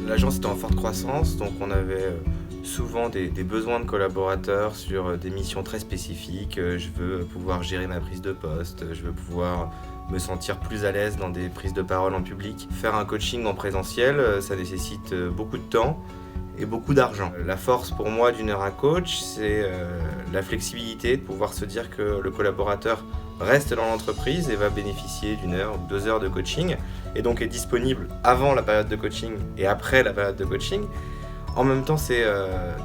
L'agence était en forte croissance, donc on avait souvent des besoins de collaborateurs sur des missions très spécifiques. Je veux pouvoir gérer ma prise de poste, je veux pouvoir me sentir plus à l'aise dans des prises de parole en public. Faire un coaching en présentiel, ça nécessite beaucoup de temps et beaucoup d'argent. La force pour moi d'une heure à coach, c'est la flexibilité, de pouvoir se dire que le collaborateur reste dans l'entreprise et va bénéficier d'une heure ou 2 heures de coaching et donc est disponible avant la période de coaching et après la période de coaching. En même temps, c'est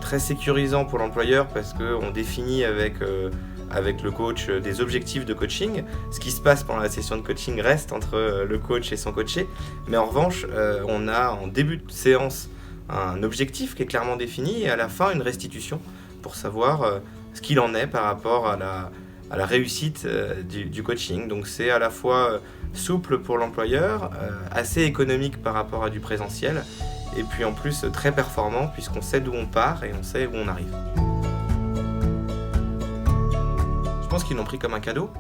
très sécurisant pour l'employeur parce qu'on définit avec le coach des objectifs de coaching. Ce qui se passe pendant la session de coaching reste entre le coach et son coaché. Mais en revanche, on a en début de séance un objectif qui est clairement défini et à la fin une restitution pour savoir ce qu'il en est par rapport à la réussite du coaching. Donc c'est à la fois souple pour l'employeur, assez économique par rapport à du présentiel et puis en plus très performant puisqu'on sait d'où on part et on sait où on arrive. Je pense qu'ils l'ont pris comme un cadeau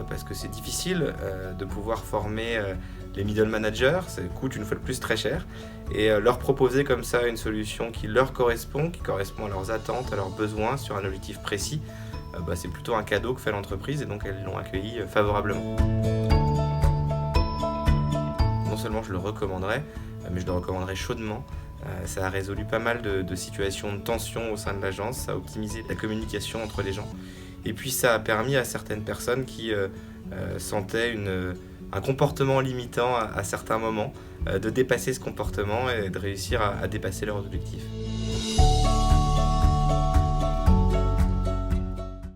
parce que c'est difficile de pouvoir former les middle managers, ça coûte une fois de plus très cher et leur proposer comme ça une solution qui leur correspond, qui correspond à leurs attentes, à leurs besoins sur un objectif précis, c'est plutôt un cadeau que fait l'entreprise et donc elles l'ont accueilli favorablement. Non seulement je le recommanderais, mais je le recommanderais chaudement. Ça a résolu pas mal de situations de tension au sein de l'agence, ça a optimisé la communication entre les gens. Et puis ça a permis à certaines personnes qui sentaient un comportement limitant à certains moments de dépasser ce comportement et de réussir à dépasser leurs objectifs.